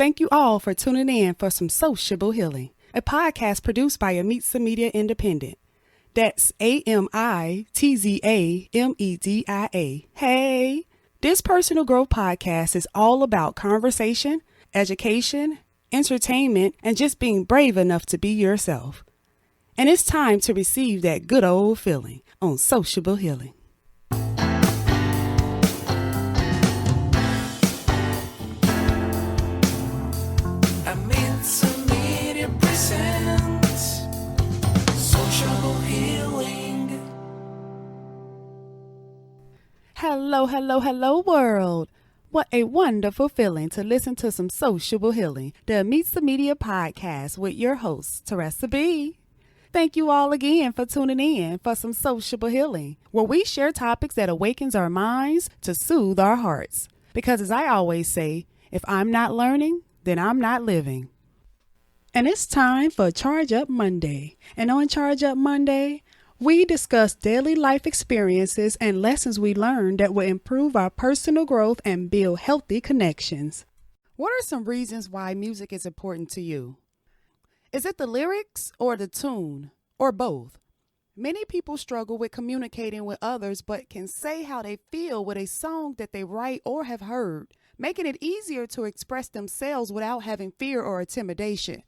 Thank you all for tuning in for some Sociable Healing, a podcast produced by Amitza Media Independent. That's AMITZAMEDIA. Hey! This personal growth podcast is all about conversation, education, entertainment, and just being brave enough to be yourself. And it's time to receive that good old feeling on Sociable Healing. Amitza Media presents Sociable Healing. Hello, world. What a wonderful feeling to listen to some Sociable Healing, the Amitza Media podcast with your host, Teresa B. Thank you all again for tuning in for some Sociable Healing, where we share topics that awakens our minds to soothe our hearts. Because as I always say, if I'm not learning, then I'm not living. And it's time for Charge Up Monday. And on Charge Up Monday, we discuss daily life experiences and lessons we learned that will improve our personal growth and build healthy connections. What are some reasons why music is important to you? Is it the lyrics or the tune or both? Many people struggle with communicating with others but can say how they feel with a song that they write or have heard, making it easier to express themselves without having fear or intimidation.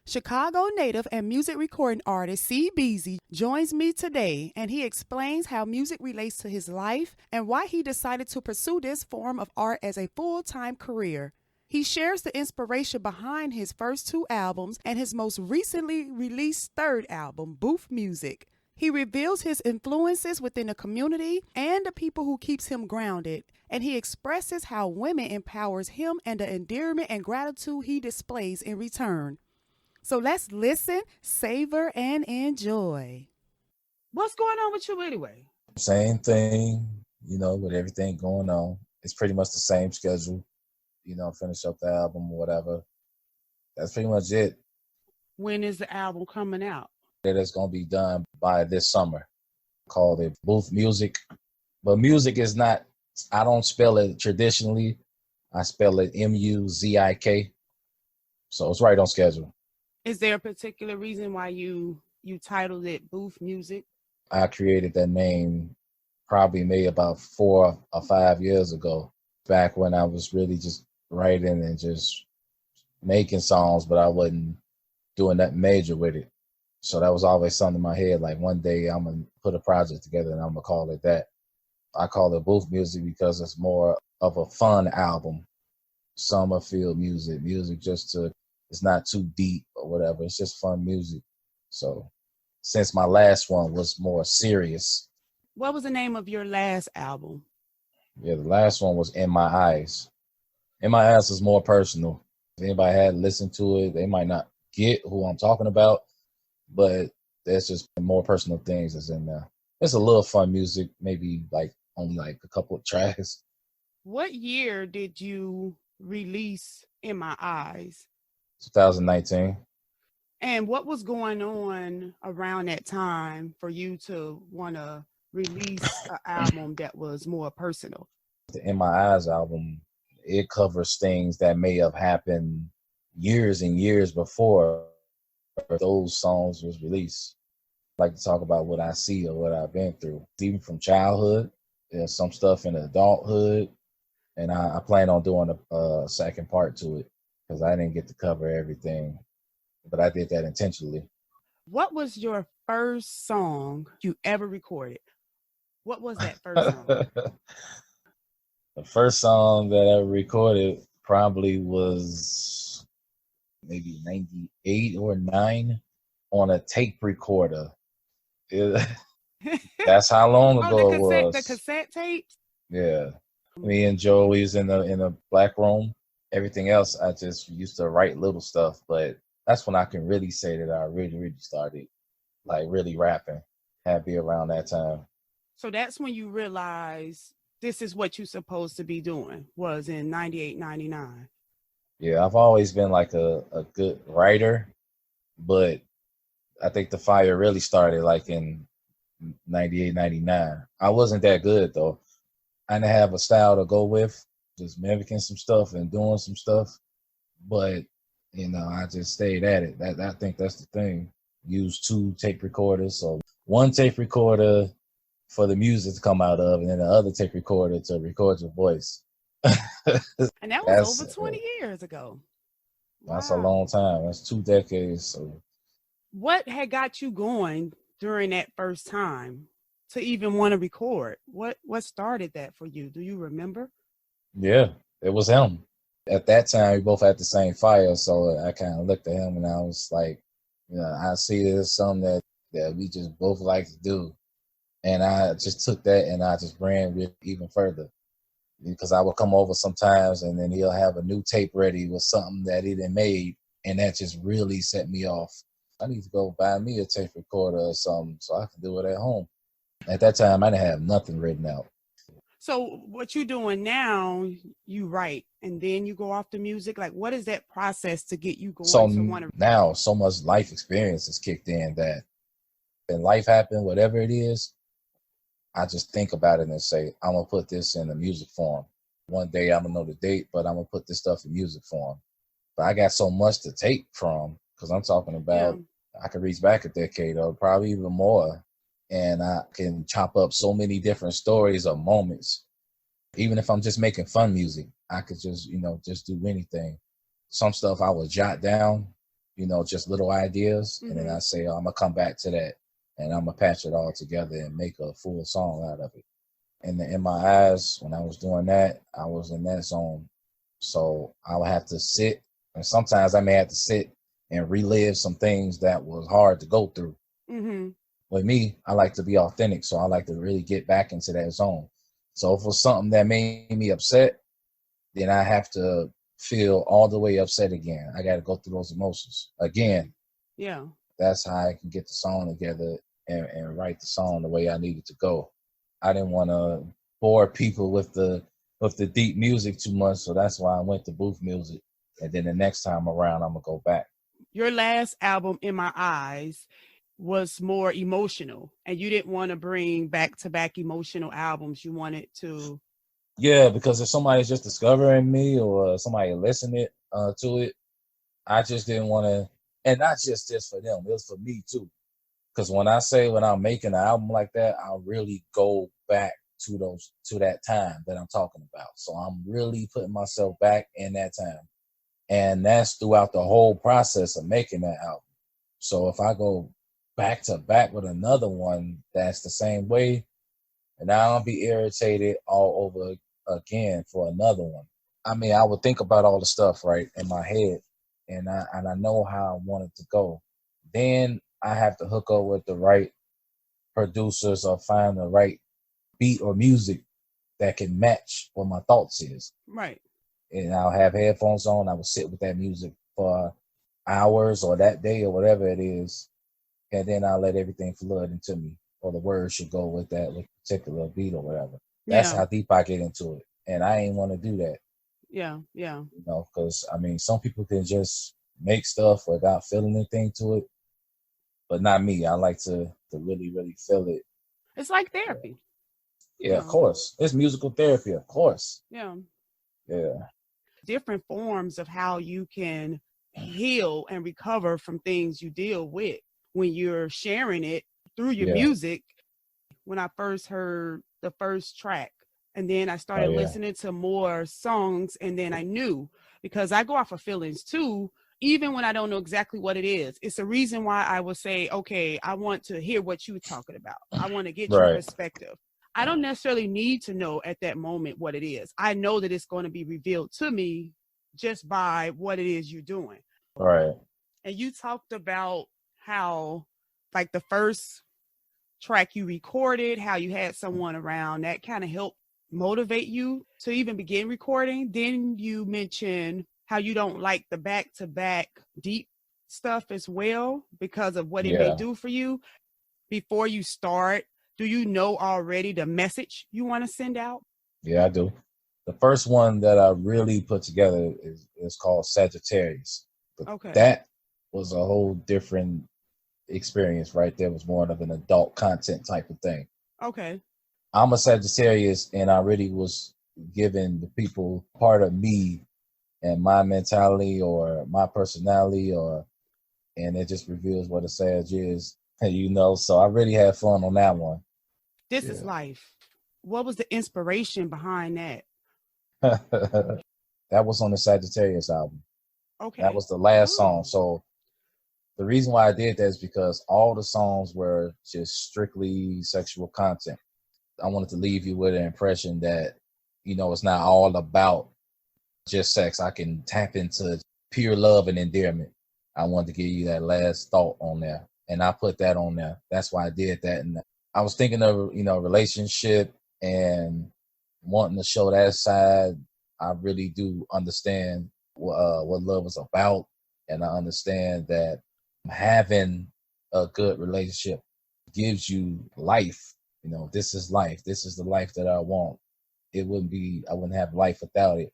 Chicago native and music recording artist C. Beasy joins me today, and he explains how music relates to his life and why he decided to pursue this form of art as a full-time career. He shares the inspiration behind his first two albums and his most recently released third album, Booth Music. He reveals his influences within the community and the people who keeps him grounded, and he expresses how women empowers him and the endearment and gratitude he displays in return. So let's listen, savor, and enjoy. What's going on with you anyway? Same thing, with everything going on. It's pretty much the same schedule, finish up the album or whatever. That's pretty much it. When is the album coming out? That is going to be done by this summer. Called it Booth Music. But music is not, I don't spell it traditionally. I spell it M-U-Z-I-K. So it's right on schedule. Is there a particular reason why you titled it Booth Music? I created that name probably maybe about 4 or 5 years ago, back when I was really just writing and just making songs, but I wasn't doing that major with it. So that was always something in my head, like one day I'm going to put a project together and I'm going to call it that. I call it Booth Music because it's more of a fun album. Summer feel music it's not too deep or whatever. It's just fun music. So since my last one was more serious. What was the name of your last album? Yeah, the last one was In My Eyes. In My Eyes is more personal. If anybody had listened to it, they might not get who I'm talking about, but there's just more personal things that's in there. It's a little fun music, maybe only a couple of tracks. What year did you release In My Eyes? 2019. And what was going on around that time for you to want to release an album that was more personal? The In My Eyes album, it covers things that may have happened years and years before those songs was released. I like to talk about what I see or what I've been through, even from childhood. There's some stuff in adulthood, and I plan on doing a second part to it because I didn't get to cover everything, but I did that intentionally. What was your first song you ever recorded? What was that first song? The first song that I recorded probably was maybe 98 or 9 on a tape recorder. That's how long ago it was. The cassette tapes? Yeah. Me and Joey's in the black room. Everything else, I just used to write little stuff, but that's when I can really say that I really, really started really rapping. Had to be around that time. So that's when you realized this is what you're supposed to be doing, was in 98, 99. Yeah, I've always been a good writer, but I think the fire really started in 98, 99. I wasn't that good though. I didn't have a style to go with, just mimicking some stuff and doing some stuff. but I just stayed at it. That I think that's the thing. Use two tape recorders, so one tape recorder for the music to come out of, and then the other tape recorder to record your voice. And that was over that's 20 years ago. that's a Wow. long time. That's 2 decades. So What had got you going during that first time to even want to record? What started that for you? Do you remember? yeah, it was him. At that time, we both had the same fire, so I kind of looked at him and I was like, I see it as something that we just both like to do, and I just took that and I just ran with it even further because I would come over sometimes and then he'll have a new tape ready with something that he done made, and that just really set me off. I need to go buy me a tape recorder or something so I can do it at home. At that time, I didn't have nothing written out. So what you doing now, you write and then you go off the music. Like what is that process to get you So going to want to now, so much life experience has kicked in that when life happened, whatever it is, I just think about it and say, I'm gonna put this in a music form. One day I'm gonna know the date, but I'm gonna put this stuff in music form. But I got so much to take from because I'm talking Yeah. about I could reach back a decade or probably even more, and I can chop up so many different stories or moments. Even if I'm just making fun music, I could just just do anything. Some stuff I would jot down, just little ideas, and then Mm-hmm. I say, oh, I'm gonna come back to that, and I'm gonna patch it all together and make a full song out of it. And in my eyes, when I was doing that, I was in that zone. So I would have to sit, and sometimes I may have to sit and relive some things that was hard to go through. Mm-hmm. With me, I like to be authentic, so I like to really get back into that zone. So if it was something that made me upset, then I have to feel all the way upset again. I got to go through those emotions again. Yeah. That's how I can get the song together and write the song the way I need it to go. I didn't want to bore people with the deep music too much, so that's why I went to booth music. And then the next time around, I'm gonna go back. Your last album, In My Eyes, was more emotional and you didn't want to bring back to back emotional albums. You wanted to. Yeah, because if somebody's just discovering me or somebody listening to it, I just didn't want to, and not just for them, it was for me too. Because when I'm making an album like that, I really go back to that time that I'm talking about. So I'm really putting myself back in that time, and that's throughout the whole process of making that album. So if I go back to back with another one that's the same way, and I'll be irritated all over again for another one. I mean, I would think about all the stuff right in my head, and I know how I want it to go. Then I have to hook up with the right producers or find the right beat or music that can match what my thoughts is. Right. And I'll have headphones on. I will sit with that music for hours or that day or whatever it is, and then I'll let everything flood into me, or the words should go with that with particular beat or whatever. That's Yeah. how deep I get into it, and I ain't want to do that, Yeah. Yeah. because I mean, some people can just make stuff without feeling anything to it, but not me. I like to really, really feel it. It's like therapy. Yeah, of Yeah. course. It's musical therapy, of course. Yeah. Yeah, Different forms of how you can heal and recover from things you deal with when you're sharing it through your yeah, music. When I first heard the first track, and then I oh started yeah, listening to more songs, and then I knew, because I go off of feelings too, even when I don't know exactly what it is. It's a reason why I will say, okay, I want to hear what you're talking about. I want to get your right, perspective. I don't necessarily need to know at that moment what it is. I know that it's going to be revealed to me just by what it is you're doing. right, And you talked about how, like, the first track you recorded, how you had someone around that kind of helped motivate you to even begin recording. Then you mentioned how you don't like the back to back deep stuff as well because of what it may yeah, do for you. Before you start, do you know already the message you want to send out? yeah. I do. The first one that I really put together is called Sagittarius. But Okay. that was a whole different experience right there. It was more of an adult content type of thing. Okay. I'm a Sagittarius, and I really was giving the people part of me and my mentality or my personality, and it just reveals what a Sag is, so I really had fun on that one. This is life. What was the inspiration behind that? That was on the Sagittarius album. Okay. That was the last Oh. song. So the reason why I did that is because all the songs were just strictly sexual content. I wanted to leave you with an impression that, it's not all about just sex. I can tap into pure love and endearment. I wanted to give you that last thought on there. And I put that on there. That's why I did that. And I was thinking of, relationship and wanting to show that side. I really do understand what love is about. And I understand that having a good relationship gives you life. This is life. This is the life that I want. I wouldn't have life without it.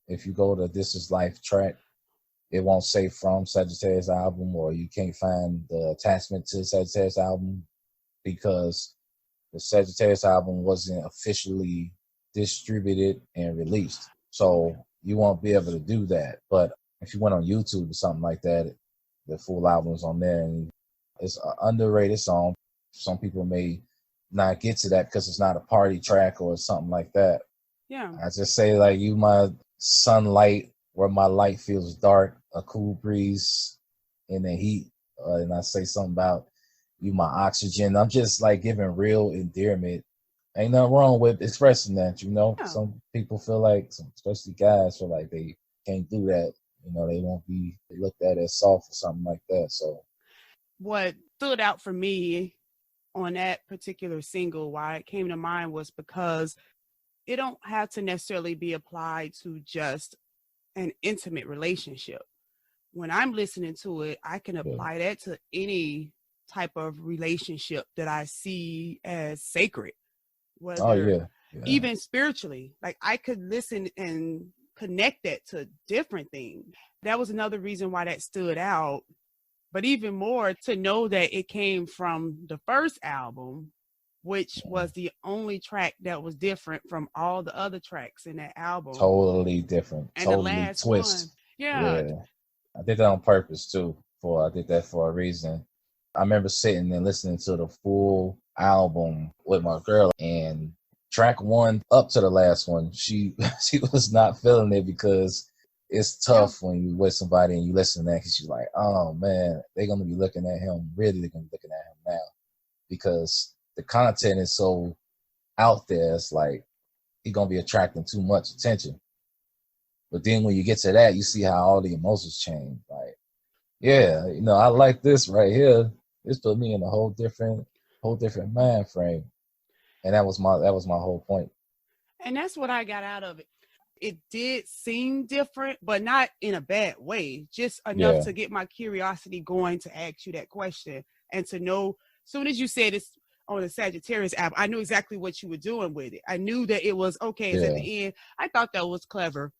If you go to This Is Life track, it won't say from Sagittarius album, or you can't find the attachment to the Sagittarius album because the Sagittarius album wasn't officially distributed and released. So you won't be able to do that. But if you went on YouTube or something like that, the full album is on there, and it's an underrated song. Some people may not get to that because it's not a party track or something like that. Yeah. I just say, like, you my sunlight where my light feels dark, a cool breeze in the heat. And I say something about you my oxygen. I'm just like giving real endearment. Ain't nothing wrong with expressing that, Yeah. Some people feel like, especially guys, feel like they can't do that. They won't be looked at as soft or something like that. So what stood out for me on that particular single, why it came to mind, was because it don't have to necessarily be applied to just an intimate relationship. When I'm listening to it, I can apply that to any type of relationship that I see as sacred, whether even spiritually. Like, I could listen and connect that to different things. That was another reason why that stood out. But even more, to know that it came from the first album, which was the only track that was different from all the other tracks in that album. Totally different. And totally the last twist. one. Yeah. I did that on purpose too. I did that for a reason. I remember sitting and listening to the full album with my girl, and track one up to the last one, she was not feeling it because it's tough when you with somebody and you listen to that, because you're like, oh man, they're gonna be looking at him. Really, they're gonna be looking at him now because the content is so out there. It's like he's gonna be attracting too much attention. But then when you get to that, you see how all the emotions change. Like, yeah, I like this right here. This put me in a whole different mind frame. And that was my whole point. And that's what I got out of it. It did seem different, but not in a bad way. Just enough to get my curiosity going to ask you that question and to know. As soon as you said it's on the Sagittarius app, I knew exactly what you were doing with it. I knew that it was okay. It's at the end. I thought that was clever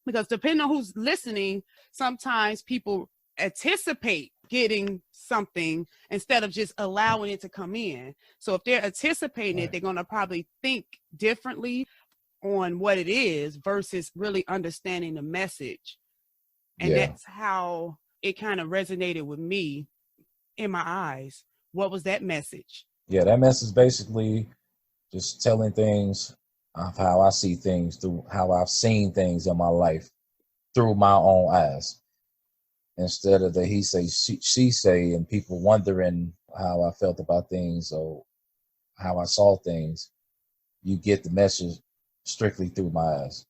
because depending on who's listening, sometimes people anticipate getting something instead of just allowing it to come in. So if they're anticipating it, they're going to probably think differently on what it is versus really understanding the message. And that's how it kind of resonated with me in my eyes. What was that message? Yeah, that message basically just telling things of how I see things, through how I've seen things in my life through my own eyes, instead of the he say, she say, and people wondering how I felt about things or how I saw things. You get the message strictly through my eyes.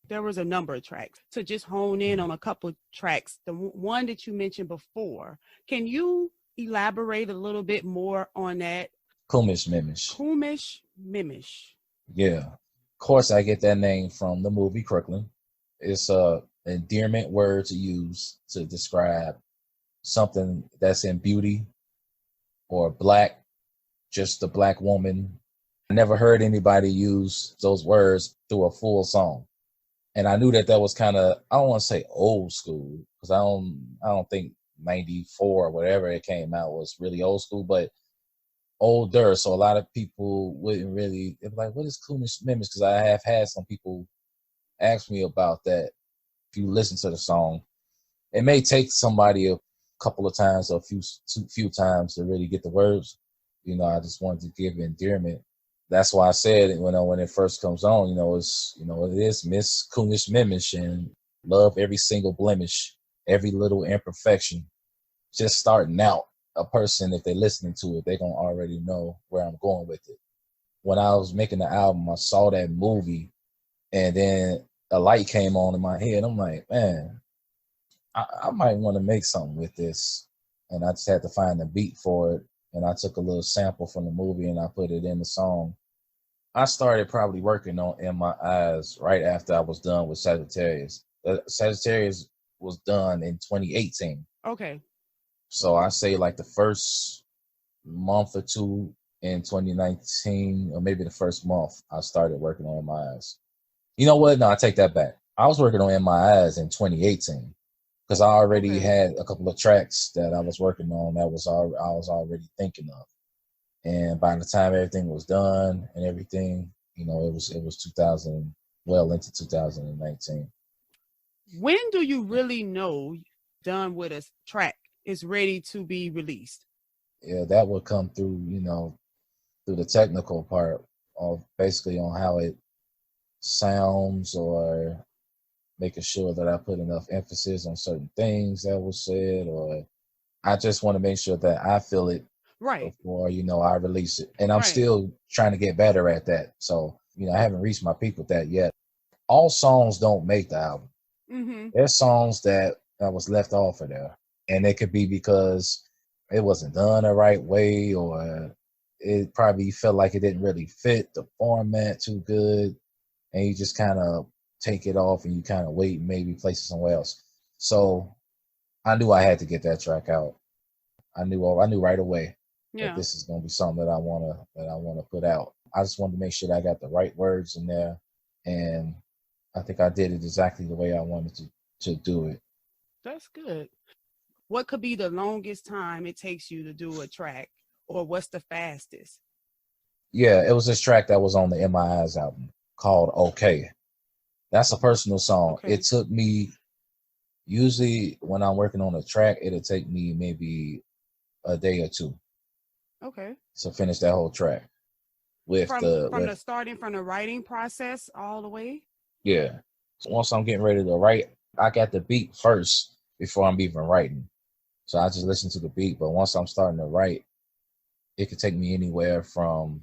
There was a number of tracks. To just hone in on a couple of tracks, the one that you mentioned before, can you elaborate a little bit more on that? Kumish Mimish. Kumish Mimish. Yeah. Of course, I get that name from the movie Crooklyn. It's a endearment word to use to describe something that's in beauty or black, just a black woman. I never heard anybody use those words through a full song. And I knew that was kind of, I don't want to say old school, because I don't think 94 or whatever it came out was really old school, but older. So a lot of people wouldn't really, they'd be like, what is Kumish Mimish? Because I have had some people ask me about that. If you listen to the song, it may take somebody a couple of times or a few times to really get the words. I just wanted to give endearment. That's why I said it when it first comes on. It is Miss Coonish Mimish and love every single blemish, every little imperfection. Just starting out, a person, if they're listening to it, they're gonna already know where I'm going with it. When I was making the album, I saw that movie, and then a light came on in my head. I'm like, man, I might want to make something with this. And I just had to find a beat for it. And I took a little sample from the movie and I put it in the song. I started probably working on In My Eyes right after I was done with Sagittarius. Sagittarius was done in 2018. Okay. So I say like the first month or two in 2019, or maybe the first month, I started working on In My Eyes. You know what? No, I take that back. I was working on In My Eyes in 2018 because I already had a couple of tracks that I was working on that I was already thinking of. And by the time everything was done and everything, it was 2000, well into 2019. When do you really know done with a track is ready to be released? Yeah, that would come through, through the technical part of basically on how it sounds, or making sure that I put enough emphasis on certain things that was said, or I just want to make sure that I feel it Right. before, I release it. And I'm still trying to get better at that. So, I haven't reached my peak with that yet. All songs don't make the album. Mm-hmm. There's songs that was left off of there. And it could be because it wasn't done the right way, or it probably felt like it didn't really fit the format too good. And you just kind of take it off and you kind of wait and maybe place it somewhere else. So I knew I had to get that track out. I knew right away that this is going to be something that I want to put out. I just wanted to make sure that I got the right words in there, and I think I did it exactly the way I wanted to do it. That's good. What could be the longest time it takes you to do a track, or what's the fastest? Yeah, it was this track that was on the In My Eyes album called Okay. That's a personal song. Okay. It took me, usually when I'm working on a track, it'll take me maybe a day or two. Okay. To finish that whole track. From the writing process all the way? Yeah. So once I'm getting ready to write, I got the beat first before I'm even writing. So I just listen to the beat. But once I'm starting to write, it could take me anywhere from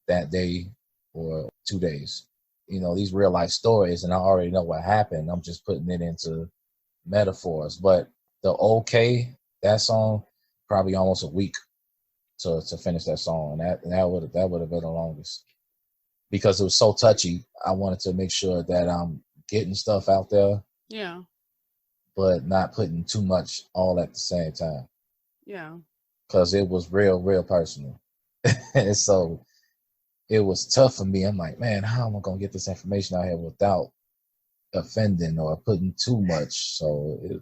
that day or 2 days. These real life stories, and I already know what happened. I'm just putting it into metaphors. But the Okay, that song, probably almost a week to finish that song. And that would have been the longest. Because it was so touchy, I wanted to make sure that I'm getting stuff out there. Yeah. But not putting too much all at the same time. Yeah. Because it was real, real personal. And so it was tough for me. I'm like, man, how am I going to get this information out here without offending or putting too much? So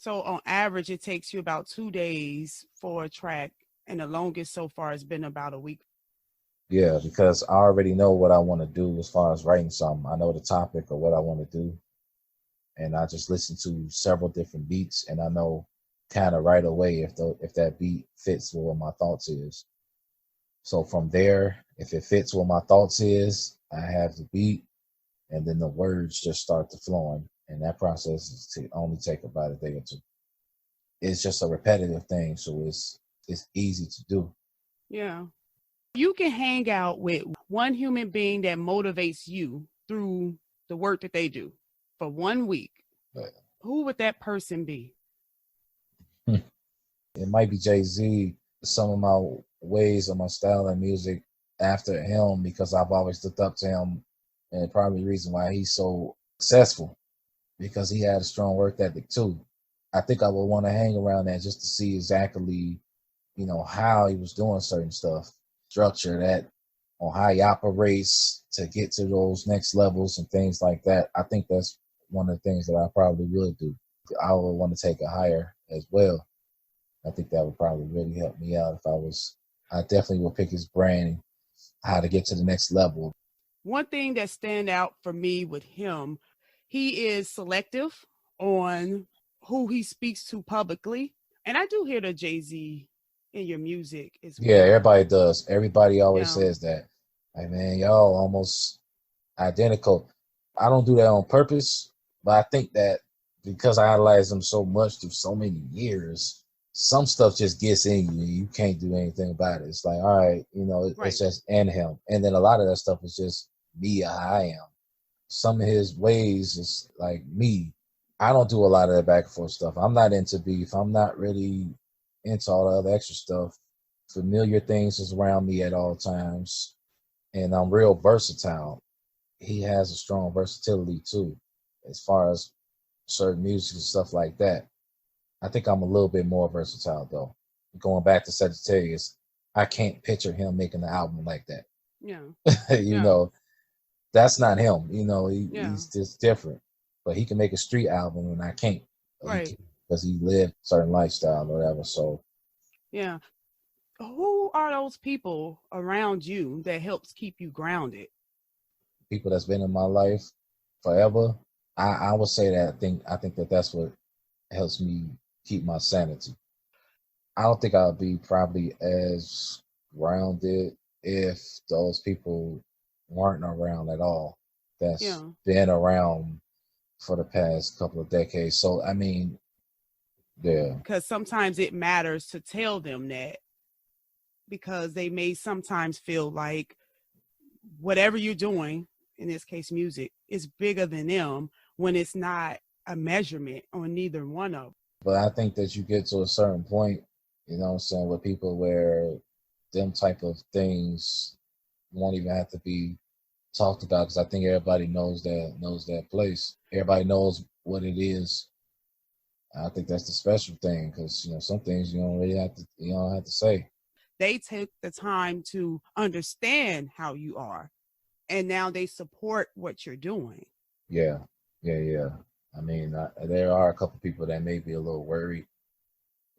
on average, it takes you about 2 days for a track, and the longest so far has been about a week. Yeah, because I already know what I want to do as far as writing something. I know the topic of what I want to do. And I just listen to several different beats, and I know kind of right away if that beat fits with what my thoughts is. So from there, if it fits what my thoughts is, I have the beat, and then the words just start to flowing. And that process is to only take about a day or two. It's just a repetitive thing, so it's easy to do. Yeah. You can hang out with one human being that motivates you through the work that they do for 1 week. But who would that person be? It might be Jay-Z. Some of my ways of my style and music after him, because I've always looked up to him, and probably the reason why he's so successful, because he had a strong work ethic too. I think I would want to hang around that just to see exactly, how he was doing certain stuff, structure that, on how he operates to get to those next levels and things like that. I think that's one of the things that I probably would do. I would want to take it higher as well. I think that would probably really help me out I definitely would pick his brain, how to get to the next level. One thing that stand out for me with him, he is selective on who he speaks to publicly. And I do hear the Jay-Z in your music as Yeah, well. everybody does. Everybody always Yeah. says that. Like, man, y'all almost identical. I don't do that on purpose, but I think that because I idolize them so much through so many years, some stuff just gets in you and you can't do anything about it. It's like, all right, Right. it's just in him. And then a lot of that stuff is just me, how I am. Some of his ways is like me. I don't do a lot of that back and forth stuff. I'm not into beef. I'm not really into all the other extra stuff. Familiar things is around me at all times. And I'm real versatile. He has a strong versatility too, as far as certain music and stuff like that. I think I'm a little bit more versatile though. Going back to Sagittarius, I can't picture him making an album like that. Yeah. you Yeah. know, that's not him. Yeah. He's just different. But he can make a street album and I can't. Right. Because he lived certain lifestyle or whatever. So Yeah. Who are those people around you that helps keep you grounded? people that's been in my life forever, I would say that I think that that's what helps me keep my sanity. I don't think I'll be probably as grounded if those people weren't around at all. That's Yeah. been around for the past couple of decades. So I mean, yeah, Because sometimes it matters to tell them that, because they may sometimes feel like whatever you're doing, in this case music, is bigger than them when it's not a measurement on neither one of them. but I think that you get to a certain point, what I'm saying, with people where them type of things won't even have to be talked about because I think everybody knows that place. Everybody knows what it is. I think that's the special thing because some things you don't have to say. They take the time to understand how you are, and now they support what you're doing. Yeah, yeah. I mean, there are a couple people that may be a little worried.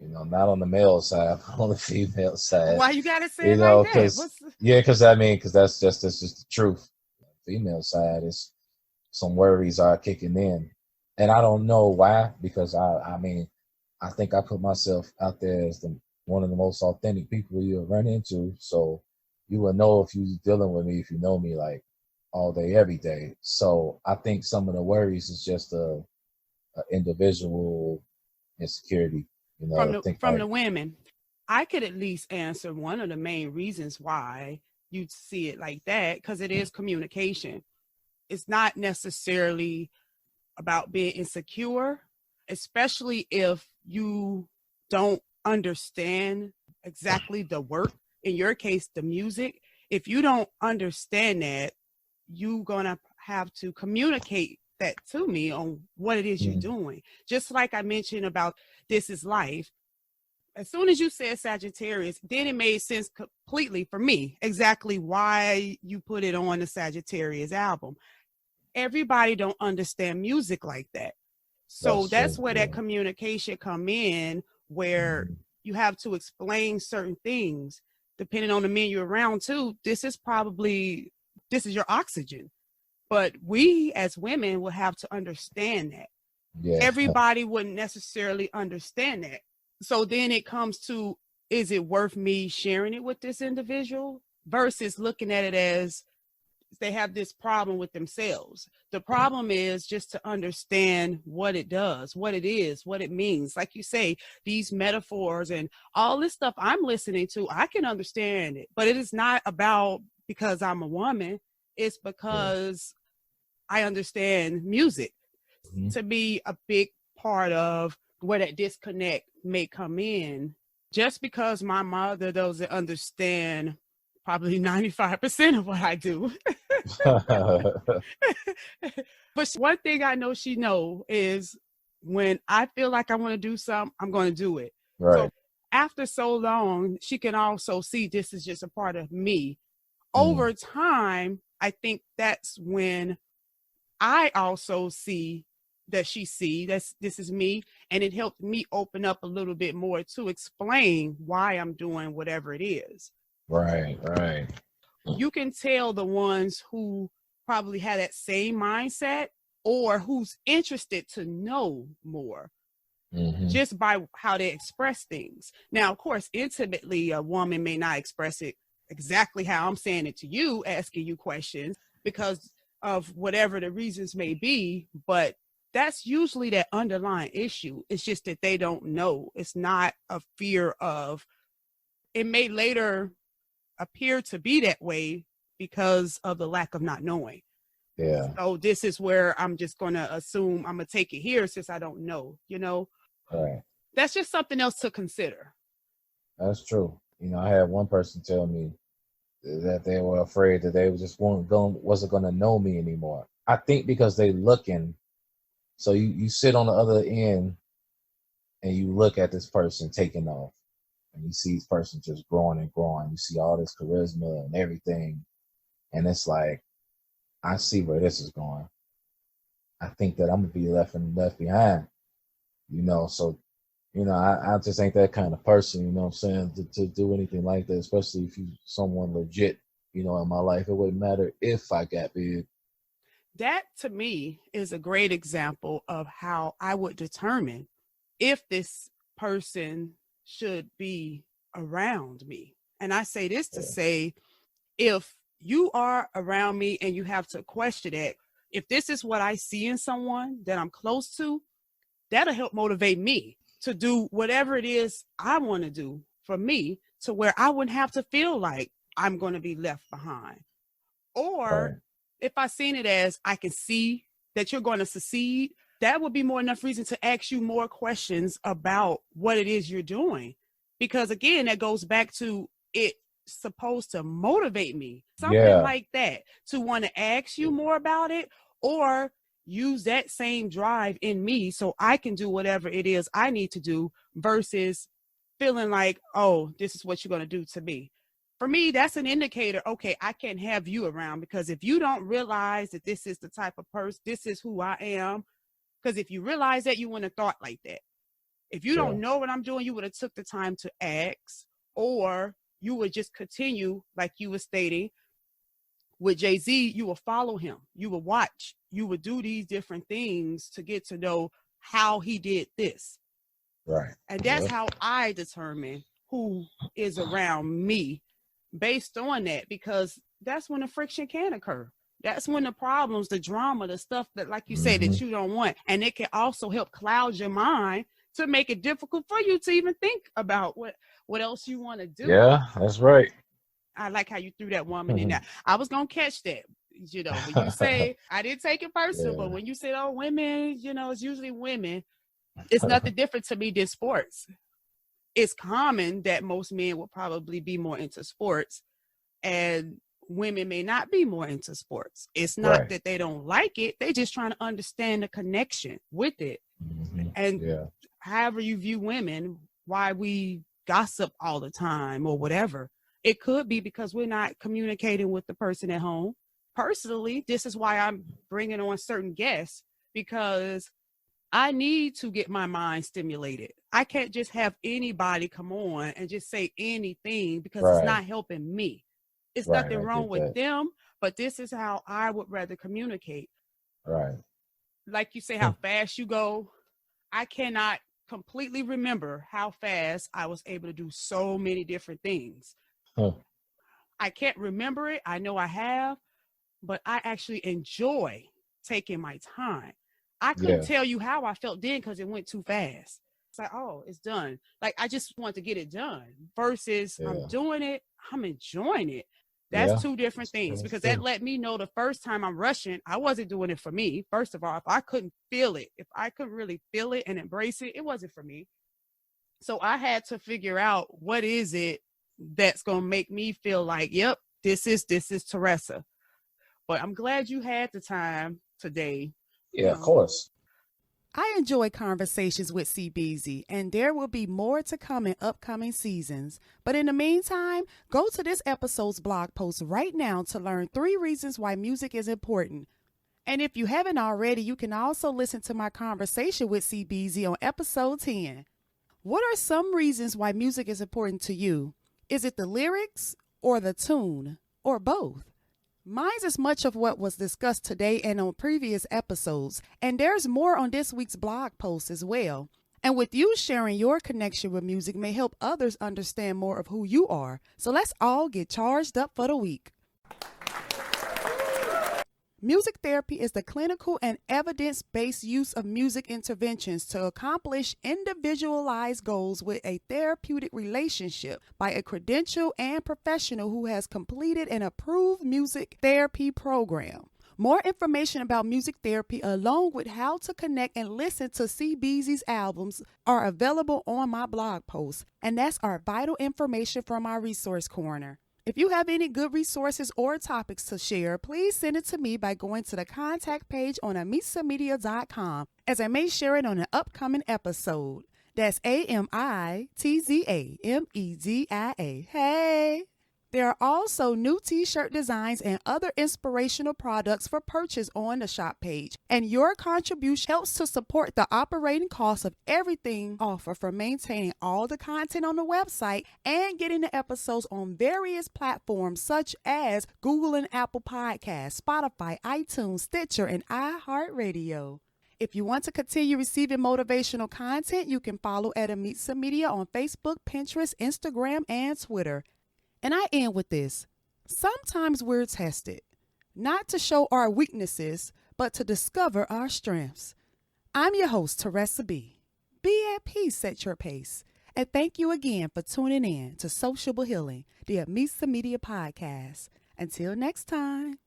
Not on the male side, but on the female side. Why you gotta say it like that? Because yeah, because that's just the truth. Female side is some worries are kicking in, and I don't know why. Because I mean, I think I put myself out there as one of the most authentic people you'll run into. So you will know if you're dealing with me if you know me like all day, every day. So I think some of the worries is just a individual insecurity. Think from like the women, I could at least answer one of the main reasons why you see it like that, because it is communication. It's not necessarily about being insecure, especially if you don't understand exactly the work. In your case, the music. If you don't understand that, you're going to have to communicate that to me on what it is you're mm, doing. Just like I mentioned about This Is Life. As soon as you said Sagittarius, then it made sense completely for me exactly why you put it on the Sagittarius album. Everybody don't understand music like that. So that's that's true. where that Yeah. communication come in, where Mhm. you have to explain certain things depending on the men you're around too. This is your oxygen. But we as women will have to understand that. Yeah. Everybody wouldn't necessarily understand that. So then it comes to, is it worth me sharing it with this individual versus looking at it as they have this problem with themselves. The problem is just to understand what it does, what it is, what it means. Like you say, these metaphors and all this stuff I'm listening to, I can understand it, but it is not about because I'm a woman. It's Yeah. because I understand music. Mhm. To be a big part of where that disconnect may come in, just because my mother doesn't understand probably 95% of what I do. But one thing I know she know is when I feel like I want to do something, I'm going to do it. So Right. after so long, she can also see this is just a part of me. Mm. Over time, I think that's when I also see that she see that this is me, and it helped me open up a little bit more to explain why I'm doing whatever it is. Right. You can tell the ones who probably had that same mindset or who's interested to know more Hmm. just by how they express things. Now, of course, intimately, a woman may not express it exactly how I'm saying it to you, asking you questions because of whatever the reasons may be, but that's usually that underlying issue. It's just that they don't know. It's not a fear of, it may later appear to be that way because of the lack of not knowing. Yeah. So this is where I'm just going to assume I'm going to take it here since I don't know, Right. that's just something else to consider. That's true. I had one person tell me that they were afraid that they just wasn't going to know me anymore. I think because they looking, so you sit on the other end and you look at this person taking off, and you see this person just growing and growing. You see all this charisma and everything, and it's like, I see where this is going. I think that I'm gonna be left behind. So I just ain't that kind of person. You know what I'm saying, to do anything like that, especially if you someone legit. In my life, it wouldn't matter if I got big. That to me is a great example of how I would determine if this person should be around me. And I say this to Yeah. say, if you are around me and you have to question it, if this is what I see in someone that I'm close to, that'll help motivate me to do whatever it is I want to do for me, to where I wouldn't have to feel like I'm going to be left behind. Or Right. if I seen it as I can see that you're going to succeed, that would be more enough reason to ask you more questions about what it is you're doing. Because again, that goes back to it supposed to motivate me, something Yeah. like that, to want to ask you more about it, or use that same drive in me so I can do whatever it is I need to do versus feeling like, oh, this is what you're going to do to me. For me, that's an indicator. Okay, I can't have you around, because if you don't realize that this is the type of person, this is who I am, because if you realize that, you wouldn't have thought like that. If you Yeah. don't know what I'm doing, you would have took the time to ask, or you would just continue like you were stating with Jay-Z. You will follow him, you will watch, you would do these different things to get to know how he did this. Right. And that's Yep. how I determine who is around me based on that, because that's when the friction can occur. That's when the problems, the drama, the stuff that, like you say, Hmm. that you don't want. And it can also help cloud your mind to make it difficult for you to even think about what else you want to do. Yeah, that's right. I like how you threw that woman in there. I was going to catch that. When you say, I didn't take it personal, but Yeah. when you said, oh, women, it's usually women, it's nothing different to me than sports. It's common that most men will probably be more into sports, and women may not be more into sports. It's not Right. that they don't like it. They just trying to understand the connection with it. Hmm. And Yeah. however you view women, why we gossip all the time or whatever, it could be because we're not communicating with the person at home. Personally, this is why I'm bringing on certain guests, because I need to get my mind stimulated. I can't just have anybody come on and just say anything, because it's Right. not helping me. It's Right. nothing I wrong get with that. them, but this is how I would rather communicate. Right. Like you say, how fast you go. I cannot completely remember how fast I was able to do so many different things. Huh. I can't remember it. I know I have, but I actually enjoy taking my time. I couldn't Yeah. tell you how I felt then because it went too fast. It's like, oh, it's done. Like, I just want to get it done versus I'm Yeah. doing it, I'm enjoying it. That's Yeah. two different things, That's because that true. let me know the first time I'm rushing, I wasn't doing it for me. First of all, if I couldn't feel it, if I couldn't really feel it and embrace it, it wasn't for me. So I had to figure out what is it that's going to make me feel like, yep, this is Teresa. But I'm glad you had the time today. You Yeah. Of know, course. I enjoy conversations with CBZ, and there will be more to come in upcoming seasons. But in the meantime, go to this episode's blog post right now to learn 3 reasons why music is important. And if you haven't already, you can also listen to my conversation with CBZ on episode 10. What are some reasons why music is important to you? Is it the lyrics or the tune or both? Mine's is much of what was discussed today and on previous episodes, and there's more on this week's blog post as well. And with you sharing your connection with music may help others understand more of who you are. So let's all get charged up for the week. Music therapy is the clinical and evidence-based use of music interventions to accomplish individualized goals with a therapeutic relationship by a credentialed and professional who has completed an approved music therapy program. More information about music therapy along with how to connect and listen to CBZ's albums are available on my blog post, and that's our vital information from our resource corner. If you have any good resources or topics to share, please send it to me by going to the contact page on amitzamedia.com, as I may share it on an upcoming episode. That's AMITZAMEDIA. Hey! There are also new t-shirt designs and other inspirational products for purchase on the shop page, and your contribution helps to support the operating costs of everything offered, from maintaining all the content on the website and getting the episodes on various platforms such as Google and Apple Podcasts, Spotify, iTunes, Stitcher, and iHeartRadio. If you want to continue receiving motivational content, you can follow at Amitza Media on Facebook, Pinterest, Instagram, and Twitter. And I end with this. Sometimes we're tested, not to show our weaknesses, but to discover our strengths. I'm your host, Teresa B. Be at peace at your pace. And thank you again for tuning in to Sociable Healing, the Amitza Media Podcast. Until next time.